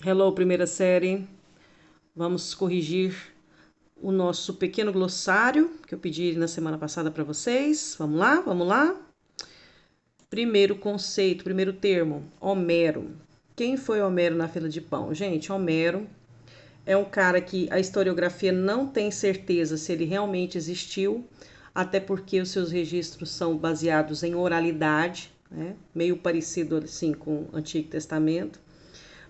Hello, primeira série. Vamos corrigir o nosso pequeno glossário que eu pedi na semana passada para vocês. Vamos lá? Vamos lá? Primeiro conceito, primeiro termo, Homero. Quem foi Homero na fila de pão? Gente, Homero é um cara que a historiografia não tem certeza se ele realmente existiu, até porque os seus registros são baseados em oralidade, né? Meio parecido assim com o Antigo Testamento.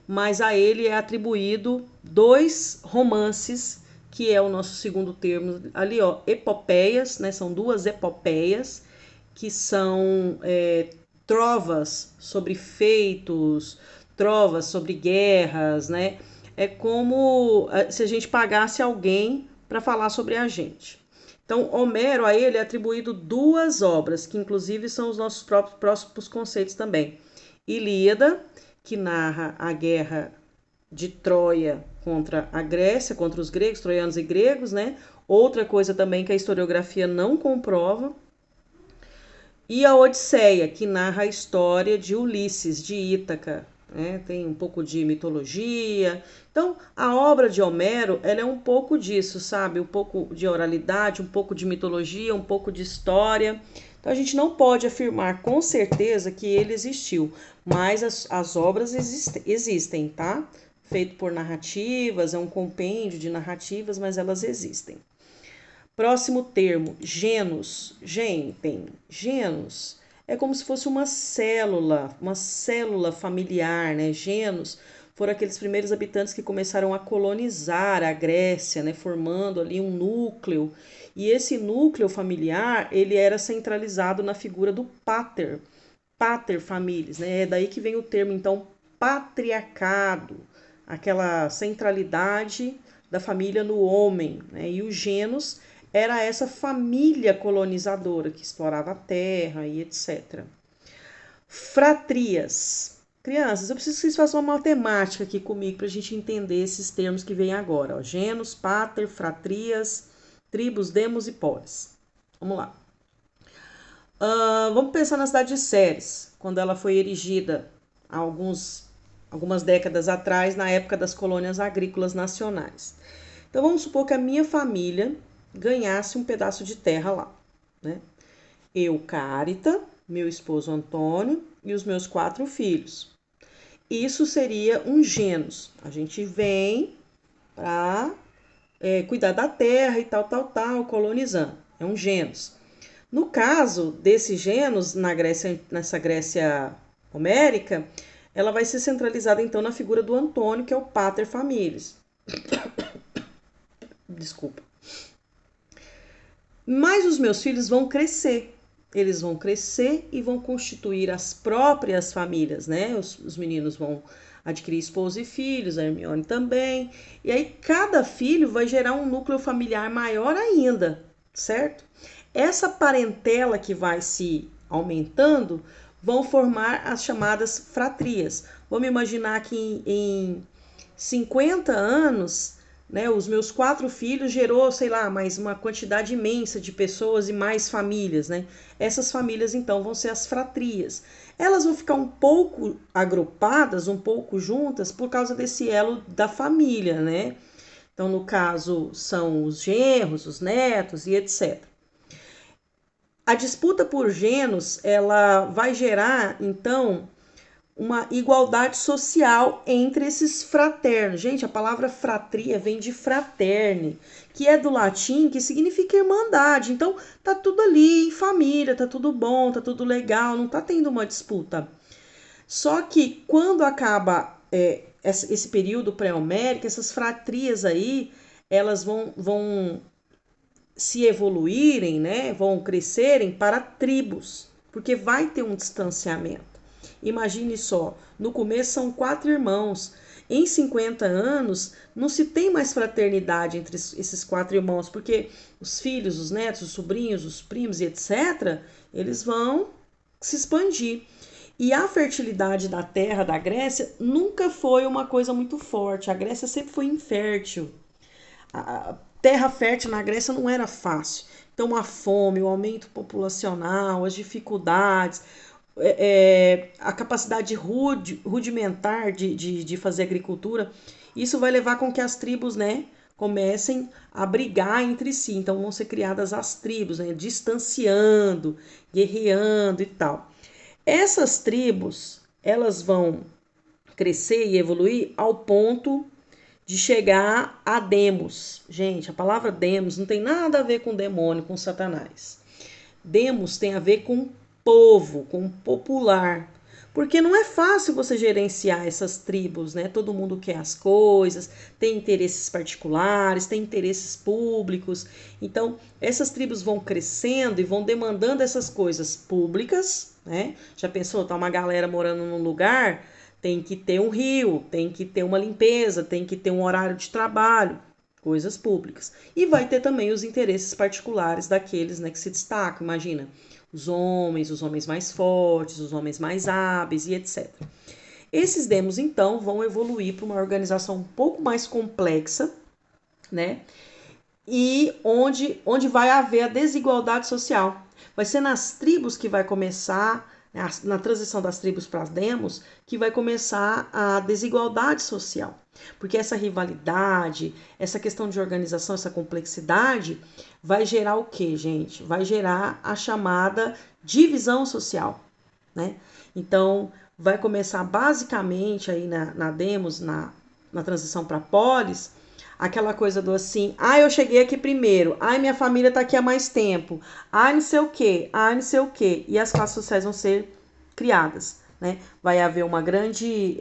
Mas a ele é atribuído dois romances, que é o nosso segundo termo ali, ó, epopeias, né? São duas epopeias que são trovas sobre feitos, trovas sobre guerras, né? É como se a gente pagasse alguém para falar sobre a gente. Então, Homero, a ele é atribuído duas obras, que inclusive são os nossos próximos conceitos também. Ilíada, que narra a guerra de Troia contra a Grécia, contra os gregos, troianos e gregos, né? Outra coisa também que a historiografia não comprova. E a Odisseia, que narra a história de Ulisses, de Ítaca, né? Tem um pouco de mitologia. Então, a obra de Homero, ela é um pouco disso, sabe? Um pouco de oralidade, um pouco de mitologia, um pouco de história. Então, a gente não pode afirmar com certeza que ele existiu, mas as obras existem, tá? Feito por narrativas, é um compêndio de narrativas, mas elas existem. Próximo termo, genus. Genus é como se fosse uma célula familiar, né? Genus foram aqueles primeiros habitantes que começaram a colonizar a Grécia, né? Formando ali um núcleo. E esse núcleo familiar, ele era centralizado na figura do pater familias, né? É daí que vem o termo, então, patriarcado, aquela centralidade da família no homem, né? E o genus era essa família colonizadora que explorava a terra e etc. Fratrias. Crianças, eu preciso que vocês façam uma matemática aqui comigo para a gente entender esses termos que vêm agora. Ó. Genus, pater, fratrias, tribos, demos e polis. Vamos lá. Vamos pensar na cidade de Ceres, quando ela foi erigida há algumas décadas atrás, na época das colônias agrícolas nacionais. Então vamos supor que a minha família ganhasse um pedaço de terra lá, né? Eu, Cárita, meu esposo Antônio e os meus 4 filhos. Isso seria um genus. A gente vem para cuidar da terra e tal, colonizando. É um genus. No caso desse genus, nessa Grécia homérica, ela vai ser centralizada então na figura do Antônio, que é o pater familias. Desculpa. Mas os meus filhos vão crescer. Eles vão crescer e vão constituir as próprias famílias, né? Os meninos vão adquirir esposa e filhos, a Hermione também. E aí cada filho vai gerar um núcleo familiar maior ainda, certo? Essa parentela que vai se aumentando vão formar as chamadas fratrias. Vamos imaginar que em 50 anos, né, os meus 4 filhos gerou, sei lá, mais uma quantidade imensa de pessoas e mais famílias, né? Essas famílias então vão ser as fratrias. Elas vão ficar um pouco agrupadas, um pouco juntas por causa desse elo da família, né? Então, no caso, são os genros, os netos e etc. A disputa por genos, ela vai gerar, então, uma igualdade social entre esses fraternos. Gente, a palavra fratria vem de fraterne, que é do latim, que significa irmandade. Então, tá tudo ali em família, tá tudo bom, tá tudo legal, não tá tendo uma disputa. Só que quando acaba esse período pré-homérico, essas fratrias aí, elas vão se evoluírem, né, vão crescerem para tribos, porque vai ter um distanciamento. Imagine só, no começo são 4 irmãos, em 50 anos não se tem mais fraternidade entre esses 4 irmãos, porque os filhos, os netos, os sobrinhos, os primos e etc., eles vão se expandir. E a fertilidade da terra da Grécia nunca foi uma coisa muito forte. A Grécia sempre foi infértil. A terra fértil na Grécia não era fácil. Então, a fome, o aumento populacional, as dificuldades. a capacidade rudimentar de fazer agricultura, isso vai levar com que as tribos, né, comecem a brigar entre si. Então vão ser criadas as tribos, né, distanciando, guerreando e tal. Essas tribos, elas vão crescer e evoluir ao ponto de chegar a demos. Gente, a palavra demos não tem nada a ver com demônio, com Satanás. Demos tem a ver com povo, com popular. Porque não é fácil você gerenciar essas tribos, né? Todo mundo quer as coisas, tem interesses particulares, tem interesses públicos. Então, essas tribos vão crescendo e vão demandando essas coisas públicas, né? Já pensou, tá uma galera morando num lugar, tem que ter um rio, tem que ter uma limpeza, tem que ter um horário de trabalho, coisas públicas. E vai ter também os interesses particulares daqueles, né, que se destacam, imagina, os homens mais fortes, os homens mais hábeis e etc. Esses demos, então, vão evoluir para uma organização um pouco mais complexa, né? E onde vai haver a desigualdade social. Vai ser nas tribos que vai começar, na transição das tribos para as demos, que vai começar a desigualdade social. Porque essa rivalidade, essa questão de organização, essa complexidade, vai gerar o quê, gente? Vai gerar a chamada divisão social, né? Então, vai começar basicamente aí na demos, na transição para polis, aquela coisa do assim, eu cheguei aqui primeiro, minha família tá aqui há mais tempo, não sei o quê, não sei o quê. E as classes sociais vão ser criadas, né? Vai haver uma grande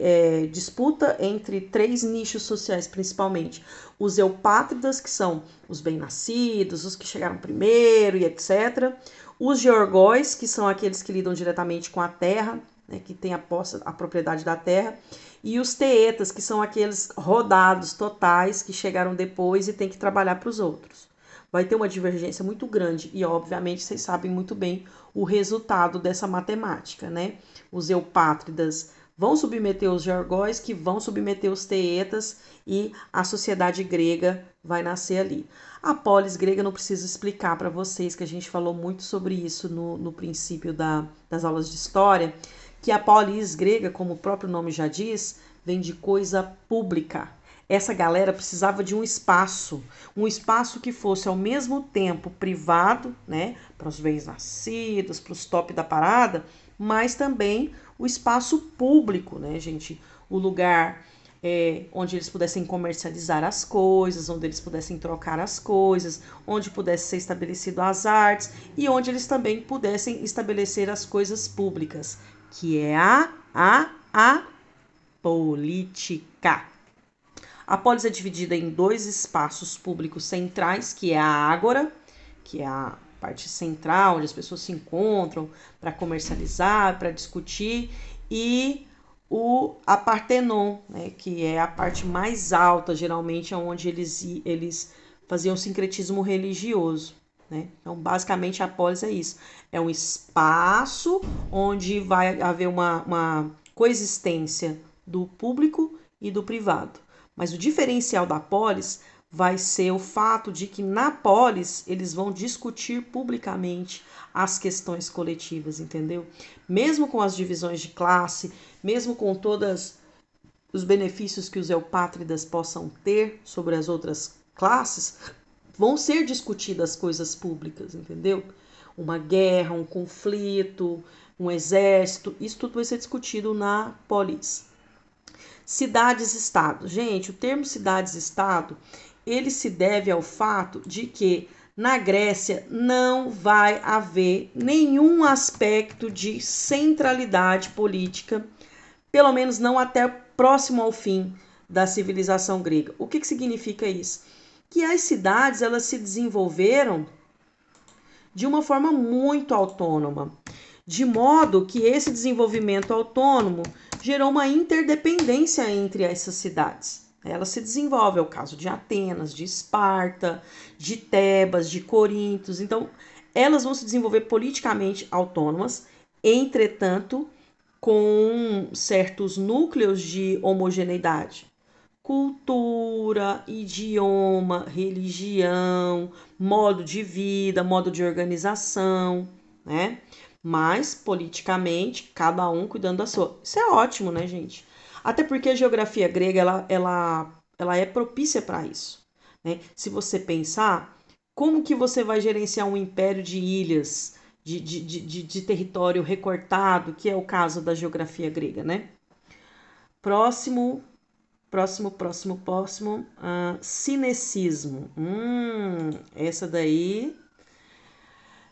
disputa entre 3 nichos sociais, principalmente. Os eupátridas, que são os bem-nascidos, os que chegaram primeiro e etc. Os georgóis, que são aqueles que lidam diretamente com a terra, né, que tem a propriedade da terra. E os teetas, que são aqueles rodados totais que chegaram depois e tem que trabalhar para os outros. Vai ter uma divergência muito grande e, obviamente, vocês sabem muito bem o resultado dessa matemática, né? Os eupátridas vão submeter os georgóis, que vão submeter os teetas, e a sociedade grega vai nascer ali. A polis grega não preciso explicar para vocês, que a gente falou muito sobre isso no princípio das aulas de história, que a polis grega, como o próprio nome já diz, vem de coisa pública. Essa galera precisava de um espaço que fosse ao mesmo tempo privado, né, para os bem-nascidos, para os top da parada, mas também o espaço público, né, gente, o lugar onde eles pudessem comercializar as coisas, onde eles pudessem trocar as coisas, onde pudesse ser estabelecido as artes e onde eles também pudessem estabelecer as coisas públicas, que é a política. A polis é dividida em 2 espaços públicos centrais, que é a ágora, que é a parte central, onde as pessoas se encontram para comercializar, para discutir, e a Partenon, né, que é a parte mais alta, geralmente, onde eles faziam sincretismo religioso. Né? Então, basicamente, a polis é isso. É um espaço onde vai haver uma coexistência do público e do privado. Mas o diferencial da polis vai ser o fato de que na polis eles vão discutir publicamente as questões coletivas, entendeu? Mesmo com as divisões de classe, mesmo com todos os benefícios que os eupátridas possam ter sobre as outras classes, vão ser discutidas coisas públicas, entendeu? Uma guerra, um conflito, um exército, isso tudo vai ser discutido na polis. Cidades-estado. Gente, o termo cidades-estado, ele se deve ao fato de que na Grécia não vai haver nenhum aspecto de centralidade política, pelo menos não até próximo ao fim da civilização grega. O que significa isso? Que as cidades, elas se desenvolveram de uma forma muito autônoma, de modo que esse desenvolvimento autônomo gerou uma interdependência entre essas cidades. Ela se desenvolve, é o caso de Atenas, de Esparta, de Tebas, de Corinto. Então, elas vão se desenvolver politicamente autônomas, entretanto, com certos núcleos de homogeneidade. Cultura, idioma, religião, modo de vida, modo de organização, né? mas politicamente, cada um cuidando da sua. Isso é ótimo, né, gente? Até porque a geografia grega, ela é propícia para isso, né? Se você pensar, como que você vai gerenciar um império de ilhas, de território recortado, que é o caso da geografia grega, né? Próximo, próximo. Cinecismo. Essa daí.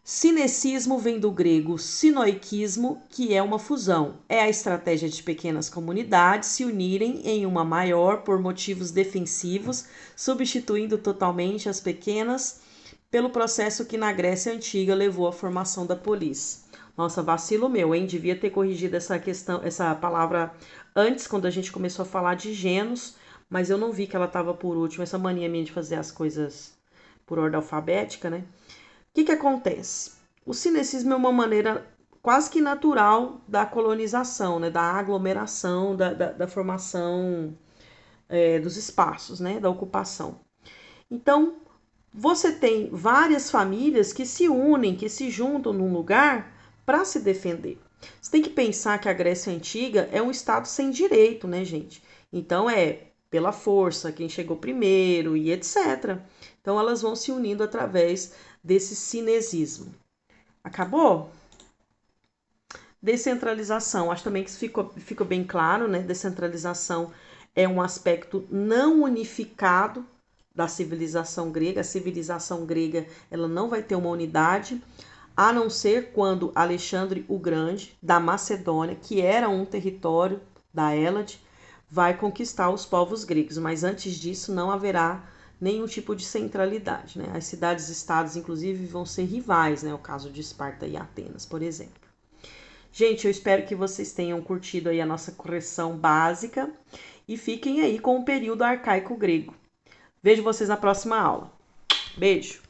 Cinecismo vem do grego sinoikismo, que é uma fusão. É a estratégia de pequenas comunidades se unirem em uma maior por motivos defensivos, substituindo totalmente as pequenas pelo processo que na Grécia Antiga levou à formação da polis. Nossa, vacilo meu, hein? Devia ter corrigido essa questão, essa palavra antes, quando a gente começou a falar de genos, mas eu não vi que ela estava por último. Essa mania minha de fazer as coisas por ordem alfabética, né? O que acontece? O cinecismo é uma maneira quase que natural da colonização, né? Da aglomeração, da formação dos espaços, né? Da ocupação. Então, você tem várias famílias que se unem, que se juntam num lugar para se defender. Você tem que pensar que a Grécia Antiga é um estado sem direito, né, gente? Então é pela força, quem chegou primeiro e etc. Então elas vão se unindo através desse cinesismo. Acabou? Descentralização, acho também que isso ficou bem claro, né? Descentralização é um aspecto não unificado da civilização grega. A civilização grega, ela não vai ter uma unidade, a não ser quando Alexandre o Grande, da Macedônia, que era um território da Hélade, vai conquistar os povos gregos, mas antes disso não haverá nenhum tipo de centralidade, né? As cidades-estados, inclusive, vão ser rivais, né? O caso de Esparta e Atenas, por exemplo. Gente, eu espero que vocês tenham curtido aí a nossa correção básica e fiquem aí com o período arcaico grego. Vejo vocês na próxima aula. Beijo!